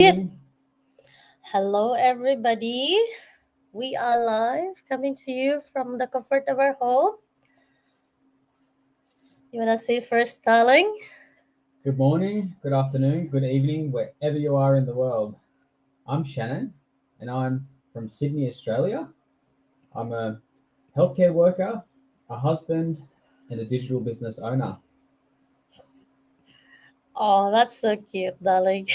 It. Morning. Hello, everybody. We are live coming to you from the comfort of our home. You want to say first, darling? Good morning, good afternoon, good evening, wherever you are in the world. I'm Shannon, and I'm from Sydney, Australia. I'm a healthcare worker, a husband, and a digital business owner. Oh, that's so cute, darling.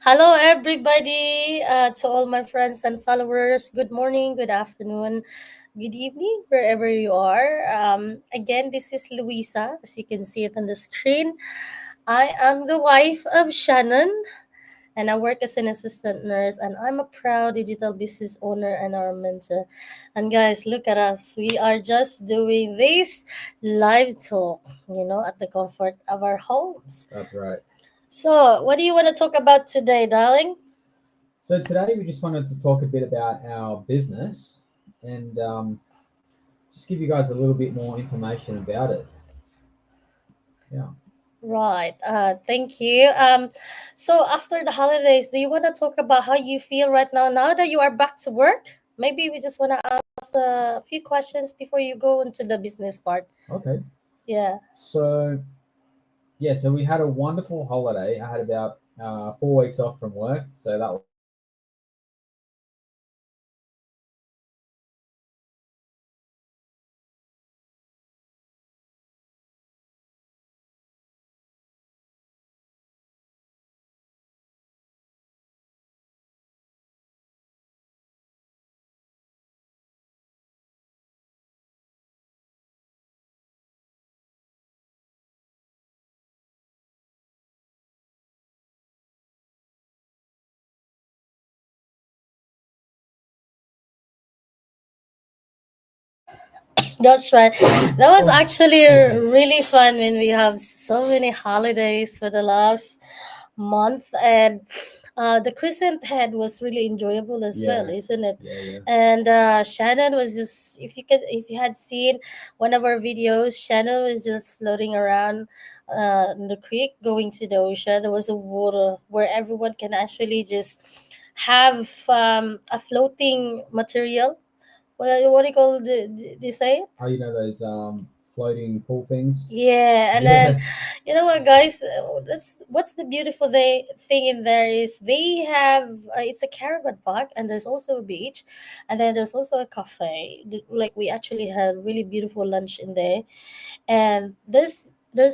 Hello, everybody. To all my friends and followers, good morning, good afternoon, good evening, wherever you are. Again, this is Louisa, as you can see it on the screen. I am the wife of Shannon, and I work as an assistant nurse, and I'm a proud digital business owner and our mentor. And guys, look at us. We are just doing this live talk, at the comfort of our homes. That's right. So, what do you want to talk about today, darling? So, today we just wanted to talk a bit about our business and just give you guys a little bit more information about it. Yeah. Right. Thank you. So after the holidays, do you want to talk about how you feel right now that you are back to work? Maybe we just want to ask a few questions before you go into the business part. Okay. Yeah. So, so we had a wonderful holiday. I had about 4 weeks off from work. So, that was fantastic. That's right. That was Oh, actually excuse me. really fun when we have so many holidays for the last month, and the crescent head was really enjoyable as well, Yeah, isn't it? yeah. And Shannon was just, if you had seen one of our videos, Shannon was just floating around in the creek going to the ocean. There was a water where everyone can actually just have a floating material. What do you call the say? Oh, those floating pool things? Yeah, and then Yeah, you know what, guys? That's what's the beautiful thing in there is they have it's a caravan park, and there's also a beach, and then there's also a cafe. Like we actually had really beautiful lunch in there, and there's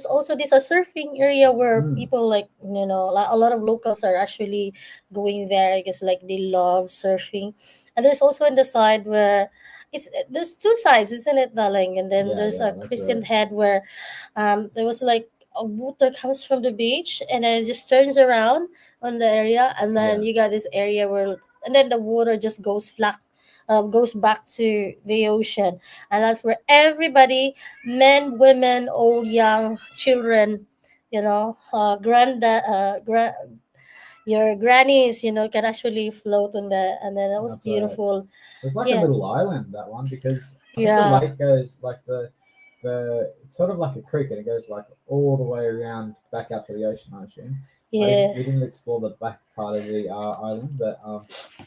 also this a surfing area where mm, people like a lot of locals are actually going there. I guess like they love surfing, and there's also in the side where it's there's two sides, isn't it, darling? And then there's yeah. a That's right. crescent head where there was like a water comes from the beach and then it just turns around on the area, and then Yeah, you got this area where and then the water just goes flat, goes back to the ocean, and that's where everybody, men, women, old, young, children, your grannies, can actually float on there, and then it was that's right. beautiful. It's like a Yeah, little island, that one, because I think the yeah, lake goes like the it's sort of like a creek, and it goes like all the way around back out to the ocean. I assume. yeah. We didn't explore the back part of the island, but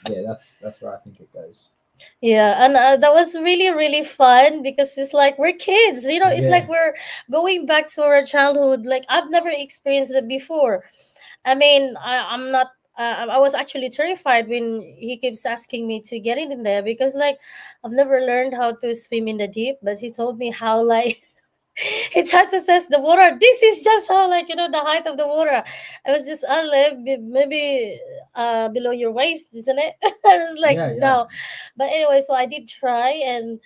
yeah, that's where I think it goes. Yeah, and that was really, really fun because it's like we're kids, it's like Yeah, we're going back to our childhood. Like, I've never experienced it before. I mean, I'm not. I was actually terrified when he keeps asking me to get in there because, like, I've never learned how to swim in the deep. But he told me how, like, he tried to test the water. This is just how, like, the height of the water. I was just maybe below your waist, isn't it? I was like, yeah. no. But anyway, so I did try, and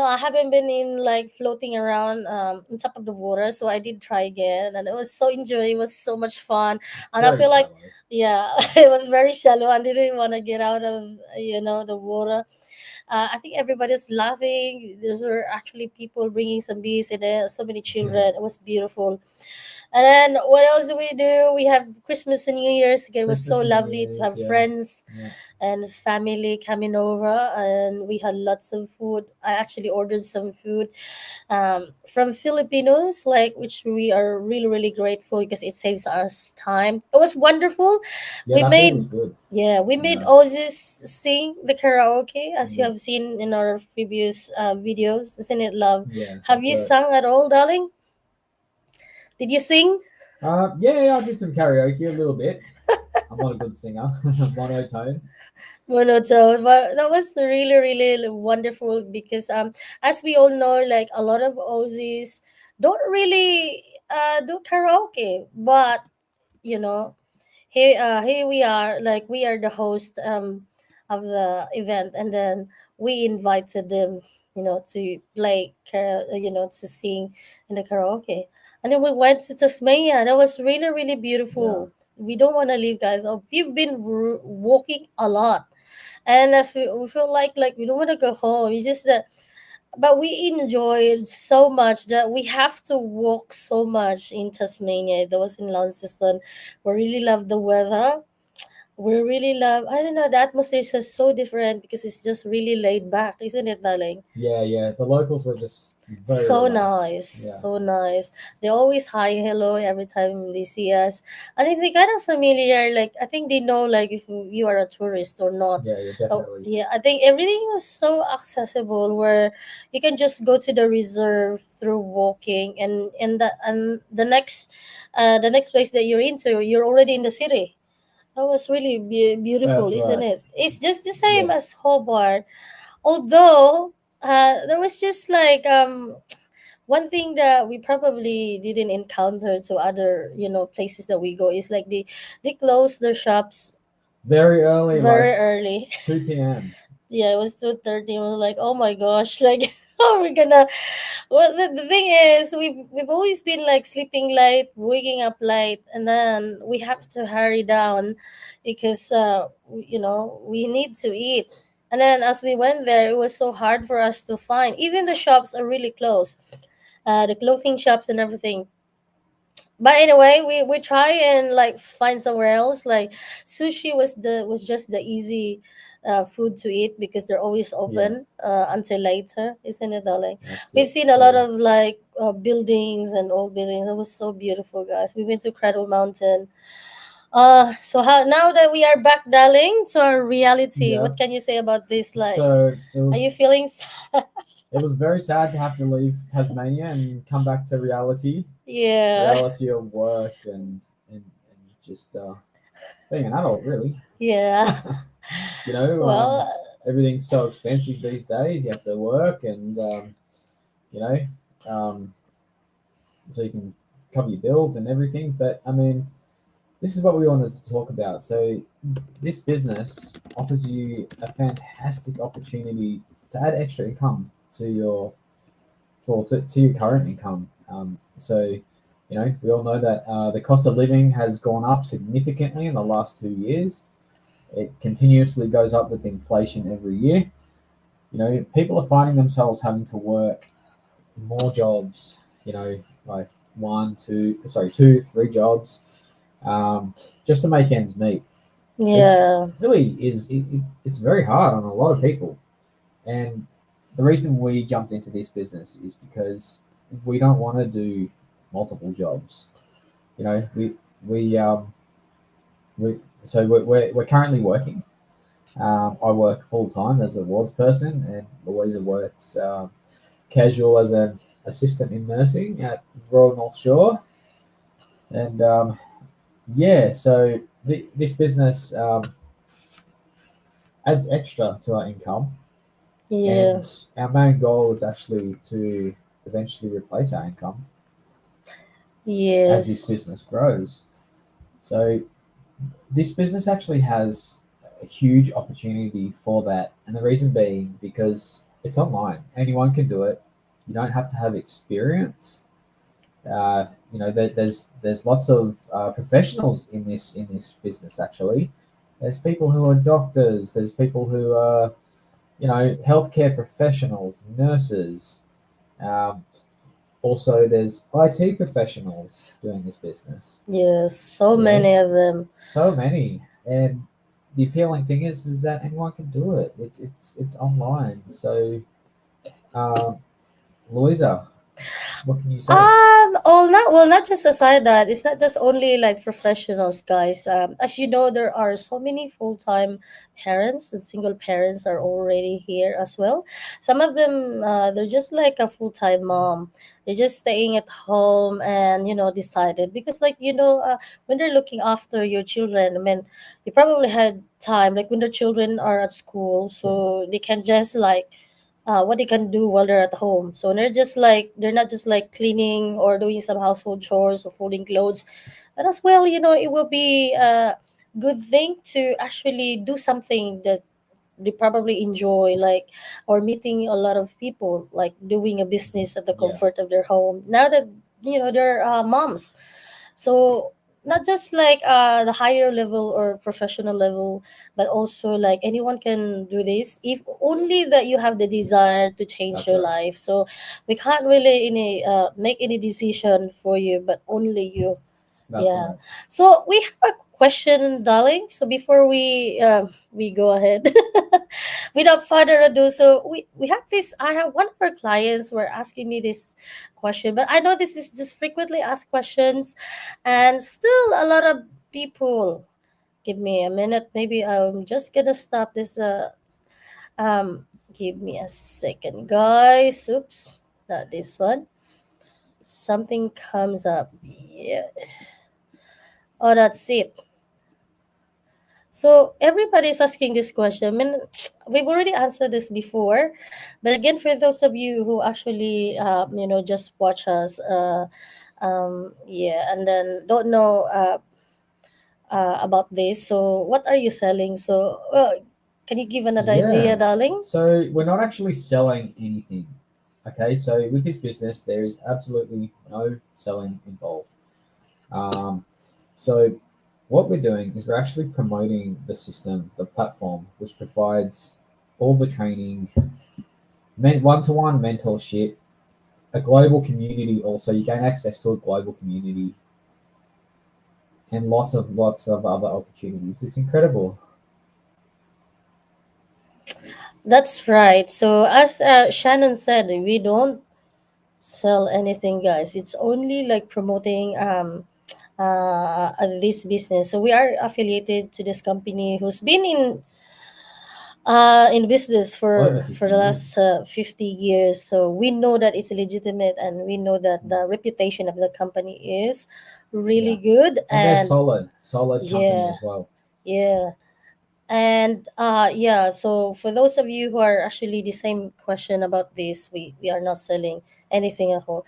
I haven't been in like floating around on top of the water, so I did try again, and it was so enjoyable. It was so much fun, It's and I very feel like, shallow. yeah, it was very shallow. I didn't want to get out of the water. I think everybody's laughing. There were actually people bringing some bees in there. So many Yeah, children. It was beautiful. And then what else do we do? We have Christmas and New Year's. It was so Christmas and New lovely to Year's. have Yeah, friends yeah, and family coming over, and we had lots of food. I actually ordered some food from Filipinos, like, which we are really really grateful because it saves us time. It was wonderful. yeah. We That food was made good. Yeah, we made Yeah, Ozis sing the karaoke as you yeah, have seen in our previous videos. Isn't it love? yeah. Have That's you it. sung at all, darling? Did you sing? Yeah, yeah. I did some karaoke a little bit. I'm not a good singer, monotone. Monotone, but that was really really wonderful because as we all know, like a lot of Aussies don't really do karaoke, but you know, here we are, like we are the host of the event, and then we invited them, to play to sing in the karaoke. And then we went to Tasmania. That was really really Yeah, beautiful. We don't want to leave, guys. We've been walking a lot, and we feel like we don't want to go home. It's just that, but we enjoyed so much that we have to walk so much in Tasmania. That was in Launceston. We really love the weather. We really love, I don't know, the atmosphere is just so different because it's just really laid back, isn't it, darling? yeah, yeah. The locals were just very So relaxed. nice, Yeah, so nice. They always hi, hello every time they see us, and if they kind of familiar, like I think they know, like if you are a tourist or not. yeah, yeah. Oh, Definitely. yeah, I think everything was so accessible where you can just go to the reserve through walking, and the next place that you're into, you're already in the city. That was really beautiful, That's isn't right. it? It's just the same Yeah, as Hobart, although there was just like one thing that we probably didn't encounter to other places that we go is like they close their shops very early, very like early. 2 p.m. Yeah, it was 2:30. We were like, oh my gosh, like how are we gonna? Well, the thing is, we've always been like sleeping late, waking up late, and then we have to hurry down because we need to eat. And then as we went there, it was so hard for us to find. Even the shops are really close, the clothing shops and everything. But anyway, we try and like find somewhere else. Like sushi was just the easy food to eat because they're always Yeah, open until later, isn't it, darling? that's We've it. seen a lot So of like buildings and old buildings. It was so beautiful, guys. We went to Cradle Mountain. So how now that we are back, darling, to our reality, yeah, what can you say about this? Like, so it are you was feeling sad? it was very sad to have to leave Tasmania and come back to Yeah, reality of work and just being an adult, really. yeah. You know, Well, everything's so expensive these days. You have to work, and you know, um, so you can cover your bills and everything. But I mean, this is what we wanted to talk about. So this business offers you a fantastic opportunity to add extra income to your to your current income. So we all know that the cost of living has gone up significantly in the last 2 years. It continuously goes up with inflation every year. People are finding themselves having to work more jobs. Like one, two, sorry, two, three jobs, um, just to make ends meet, which yeah. really it's very hard on a lot of people. And the reason we jumped into this business is because we don't want to do multiple jobs. You know, we so we're currently working. I work full time as a wards person, and Louisa works casual as an assistant in nursing at Royal North Shore. And yeah, so this business adds extra to our income, Yeah. and our main goal is actually to eventually replace our income as this Yes. business grows. So this business actually has a huge opportunity for that, and the reason being because it's online. Anyone can do it. You don't have to have experience. There's lots of professionals in this business. Actually, there's people who are doctors. There's people who are healthcare professionals, nurses, um, Also, there's IT professionals doing this business. Yes, so Yeah, many of them. so many. And the appealing thing is that anyone can do it. It's online. So, um, Louisa, what can you say? Not just aside that, it's not just only like professionals, guys. As you know, there are so many full time parents and single parents are already here as well. Some of them, they're just like a full time mom. They're just staying at home and decided because when they're looking after your children, I mean, you probably had time like when the children are at school, Yeah, so they can just like what they can do while they're at home. So they're not just like cleaning or doing some household chores or folding clothes, but as well, it will be a good thing to actually do something that they probably enjoy, like or meeting a lot of people, like doing a business at the yeah, comfort of their home. Now that they're moms, so not just like the higher level or professional level, but also like anyone can do this if only that you have the desire to change that's your right. life. So we can't really make any decision for you, but only you. That's Yeah. right. So we have a question, darling. So before we go ahead, without further ado, so we have this. I have one of our clients were asking me this question, but I know this is just frequently asked questions, and still a lot of people. Give me a minute. Maybe I'm just gonna stop this. Um, give me a second, guys. Oops, not this one. Something comes up. Yeah. Oh, that's it. So everybody's asking this question. I mean, we've already answered this before, but again, for those of you who actually, just watch us, yeah, and then don't know about this. So, what are you selling? So, can you give another idea, Yeah. darling? So we're not actually selling anything. Okay. So with this business, there is absolutely no selling involved. Um, so what we're doing is we're actually promoting the system, the platform, which provides all the training, one-to-one mentorship, a global community. Also, you gain access to a global community and lots of other opportunities. It's incredible. That's right. So, as Shannon said, we don't sell anything, guys. It's only like promoting this business. So we are affiliated to this company who's been in business Over for 50 the last years. 50 years. So we know that it's legitimate, and we know that the reputation of the company is really Yeah. good. And they're And solid company yeah, as well. yeah. And yeah, so for those of you who are actually the same question about this, we are not selling anything at all.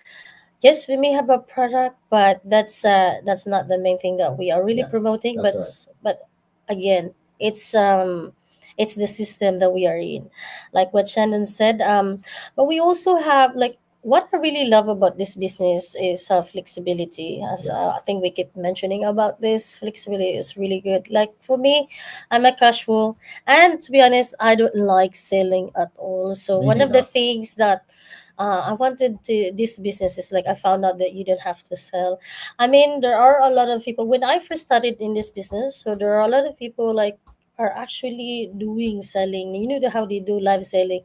Yes, we may have a product, but that's not the main thing that we are really Yeah, promoting. that's But right. again, it's the system that we are in, like what Shannon said. But we also have like what I really love about this business is flexibility. As Yeah, I think we keep mentioning about this, flexibility is really good. Like for me, I'm a casual, and to be honest, I don't like selling at all. So me one of the neither. things that I wanted to this business is like I found out that you don't have to sell. I mean, there are a lot of people when I first started in this business. So there are a lot of people like are actually doing selling. You know how they do live selling,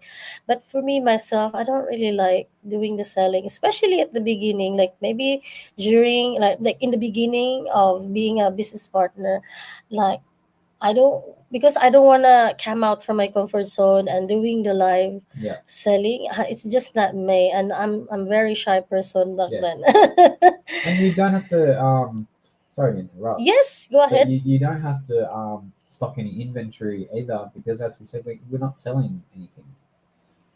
but for me myself, I don't really like doing the selling, especially at the beginning. Like maybe during like in the beginning of being a business partner, like I don't because I don't want to come out from my comfort zone and doing the live Yeah, selling. It's just not me, and I'm very shy person back yeah. then. And you don't have to sorry to interrupt, Yes, go but ahead. you don't have to stock any inventory either because as we said we're not selling anything.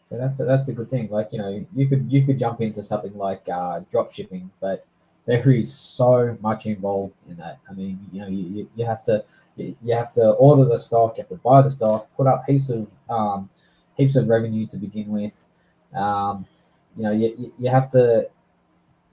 So that's a good thing. Like, you could jump into something like drop shipping, but there is so much involved in that. I mean, you have to order the stock, you have to buy the stock, put up heaps of revenue to begin with. Um, you have to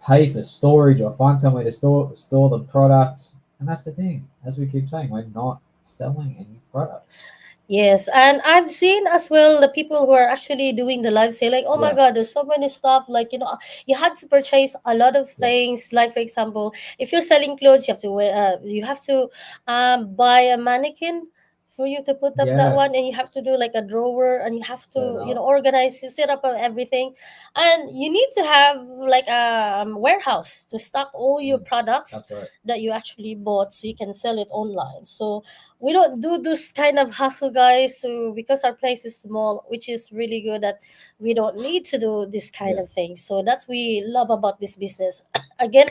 pay for storage or find somewhere to store the products. And that's the thing. As we keep saying, we're not selling any products. Yes, and I've seen as well the people who are actually doing the live sale. Like, oh my Yeah, God, there's so many stuff. Like, you had to purchase a lot of yeah, things. Like, for example, if you're selling clothes, you have to wear, you have to buy a mannequin for you to put up that yeah. one, and you have to do like a drawer, and you have Set it to, up. organize, set up everything, and you need to have like a warehouse to stock all your Mm, products that's right. that you actually bought, so you can sell it online. So we don't do this kind of hustle, guys, so because our place is small, which is really good, that we don't need to do this kind Yeah, of thing. So that's we love about this business. Again,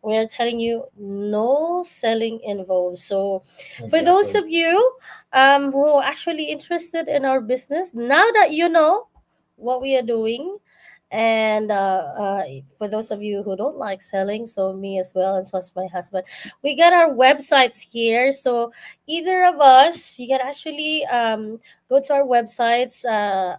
we're telling you, no selling involved. So for those exactly. of you who are actually interested in our business, now that you know what we are doing, and for those of you who don't like selling, so me as well, and so is my husband, we got our websites here. So either of us, you can actually go to our websites,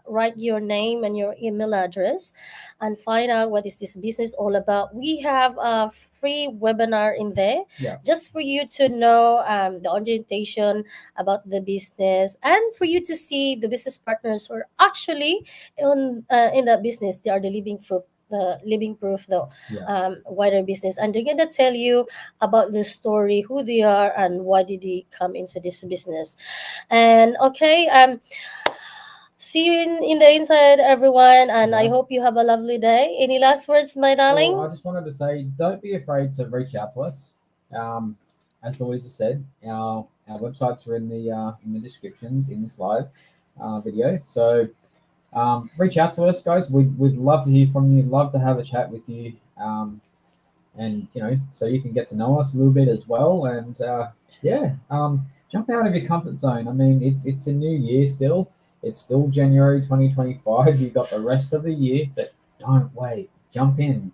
write your name and your email address, and find out what is this business all about. We have a free webinar in there, Yeah, just for you to know the orientation about the business, and for you to see the business partners who are actually in that business. They are the living proof, the yeah. wider business, and they're gonna tell you about the story, who they are, and why did they come into this business. And okay, see you in the inside, everyone, and I Yeah. hope you have a lovely day. Any last words, my Well, darling? I just wanted to say, don't be afraid to reach out to us. Um, as Louisa said, our websites are in the descriptions in this live video. So reach out to us, guys. We'd love to hear from you. Love to have a chat with you. And so you can get to know us a little bit as well. And yeah, jump out of your comfort zone. I mean, it's a new year still. It's still January 2025. You've got the rest of the year, but don't wait. Jump in.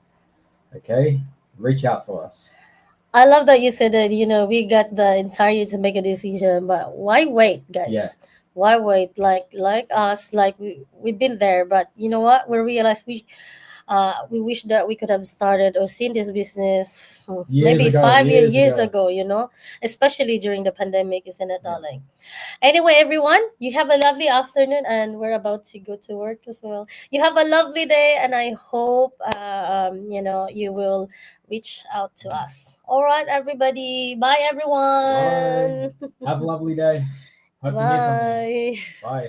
Okay, reach out to us. I love that you said that, we got the entire year to make a decision, but why wait, Yeah, guys? Why wait? Like us, like we've been there, but you know what? We realized we wish that we could have started or seen this business years maybe ago, 5 years years years ago. ago, especially during the pandemic, isn't it, Yeah, darling? Anyway, everyone, you have a lovely afternoon, and we're about to go to work as well. You have a lovely day, and I hope you will reach out to us. All right, everybody. Bye, bye. everyone. Have a lovely day. Hope to hear from you. Bye. Bye.